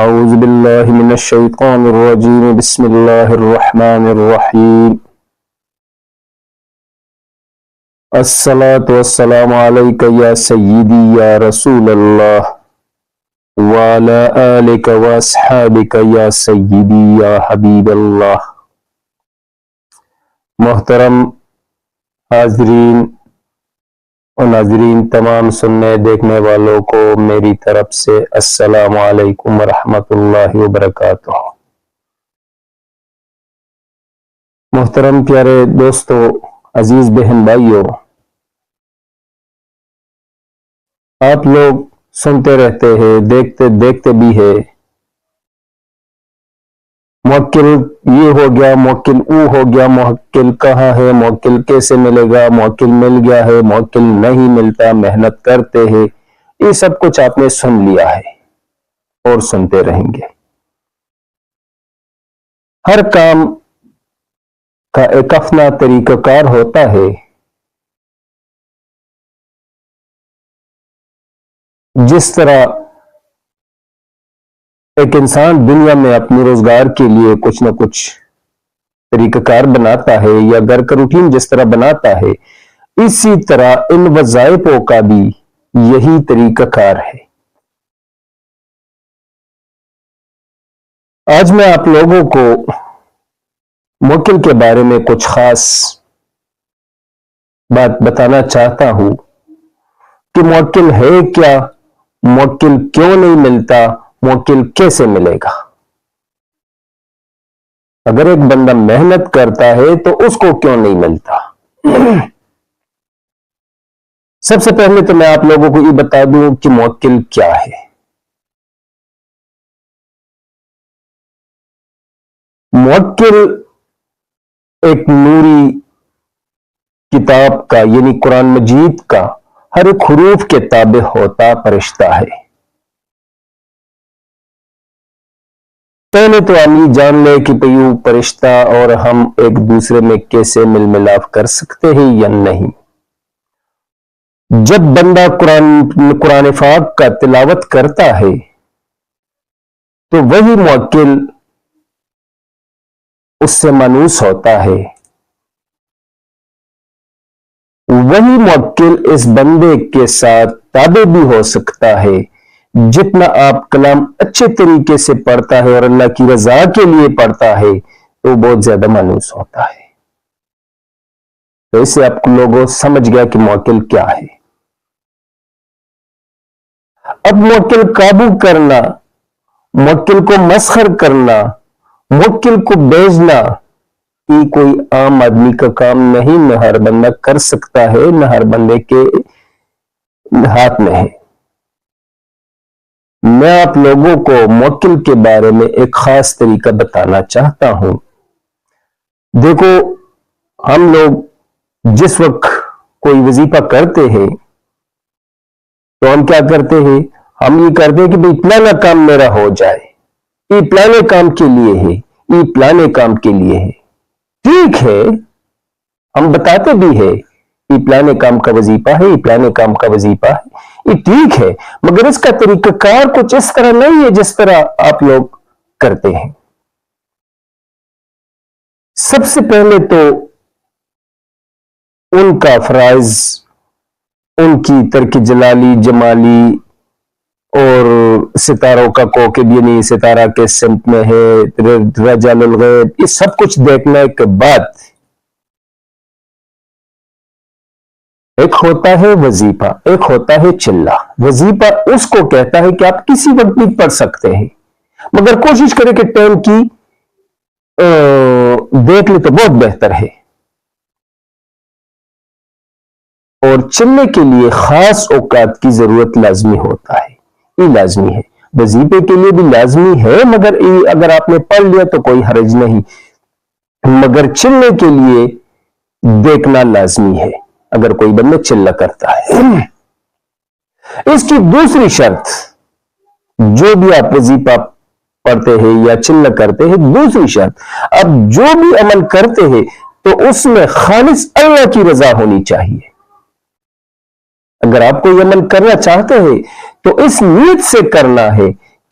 اعوذ باللہ من الشیطان الرجیم بسم اللہ الرحمن الرحیم الصلاۃ والسلام علیک یا سیدی یا رسول اللہ وعلی آلک واصحابک یا سیدی یا حبیب اللہ۔ محترم حاضرین اور ناظرین، تمام سننے دیکھنے والوں کو میری طرف سے السلام علیکم ورحمۃ اللہ وبرکاتہ۔ محترم پیارے دوستو، عزیز بہن بھائیوں، آپ لوگ سنتے رہتے ہیں، دیکھتے بھی ہے، موکل یہ ہو گیا، موکل او ہو گیا، موکل کہاں ہے، موکل کیسے ملے گا، موکل مل گیا ہے، موکل نہیں ملتا، محنت کرتے ہیں، یہ سب کچھ آپ نے سن لیا ہے اور سنتے رہیں گے۔ ہر کام کا ایک اپنا طریقہ کار ہوتا ہے۔ جس طرح ایک انسان دنیا میں اپنے روزگار کے لیے کچھ نہ کچھ طریقہ کار بناتا ہے، یا گھر کا روٹین جس طرح بناتا ہے، اسی طرح ان وظائفوں کا بھی یہی طریقہ کار ہے۔ آج میں آپ لوگوں کو موکل کے بارے میں کچھ خاص بات بتانا چاہتا ہوں کہ موکل ہے کیا، موکل کیوں نہیں ملتا، موکل کیسے ملے گا۔ اگر ایک بندہ محنت کرتا ہے تو اس کو کیوں نہیں ملتا۔ سب سے پہلے تو میں آپ لوگوں کو یہ بتا دوں کہ موکل کیا ہے۔ موکل ایک نوری کتاب کا، یعنی قرآن مجید کا ہر ایک حروف کے تابع ہوتا فرشتہ ہے۔ پہلے تو ہم یہ جان لے کہ پیو فرشتہ اور ہم ایک دوسرے میں کیسے مل ملاپ کر سکتے ہیں یا نہیں۔ جب بندہ قرآن پاک کا تلاوت کرتا ہے تو وہی موکل اس سے مانوس ہوتا ہے، وہی موکل اس بندے کے ساتھ تابع بھی ہو سکتا ہے۔ جتنا آپ کلام اچھے طریقے سے پڑھتا ہے اور اللہ کی رضا کے لیے پڑھتا ہے تو بہت زیادہ مانوس ہوتا ہے۔ تو اس سے آپ لوگوں سمجھ گیا کہ موکل کیا ہے۔ اب موکل قابو کرنا، موکل کو مسخر کرنا، موکل کو بیچنا، یہ کوئی عام آدمی کا کام نہیں، نہ ہر بندہ کر سکتا ہے، نہ ہر بندے کے ہاتھ میں ہے۔ میں آپ لوگوں کو موکل کے بارے میں ایک خاص طریقہ بتانا چاہتا ہوں۔ دیکھو، ہم لوگ جس وقت کوئی وظیفہ کرتے ہیں تو ہم کیا کرتے ہیں؟ ہم یہ کرتے ہیں کہ بھئی پلانا کام میرا ہو جائے، یہ پلانے کام کے لیے ہے، یہ پلانے کام کے لیے ہے۔ ٹھیک ہے، ہم بتاتے بھی ہیں یہ پلانے کام کا وظیفہ ہے، یہ پلانے کام کا وظیفہ ہے، یہ ٹھیک ہے، مگر اس کا طریقہ کار کچھ اس طرح نہیں ہے جس طرح آپ لوگ کرتے ہیں۔ سب سے پہلے تو ان کا فرائض، ان کی ترک جلالی جمالی اور ستاروں کا کوکب، یعنی ستارہ کے سمت میں ہے، رجال الغیب، یہ سب کچھ دیکھنے کے بعد ایک ہوتا ہے وظیفہ، ایک ہوتا ہے چلہ۔ وظیفہ اس کو کہتا ہے کہ آپ کسی وقت بھی پڑھ سکتے ہیں، مگر کوشش کریں کہ ٹائم کی دیکھ لیں تو بہت بہتر ہے۔ اور چلنے کے لیے خاص اوقات کی ضرورت لازمی ہوتا ہے، یہ لازمی ہے۔ وظیفے کے لیے بھی لازمی ہے، مگر اگر آپ نے پڑھ لیا تو کوئی حرج نہیں، مگر چلنے کے لیے دیکھنا لازمی ہے اگر کوئی بندہ چلہ کرتا ہے۔ اس کی دوسری شرط، جو بھی آپ وظیفہ پڑھتے ہیں یا چلہ کرتے ہیں، دوسری شرط، اب جو بھی عمل کرتے ہیں تو اس میں خالص اللہ کی رضا ہونی چاہیے۔ اگر آپ کوئی عمل کرنا چاہتے ہیں تو اس نیت سے کرنا ہے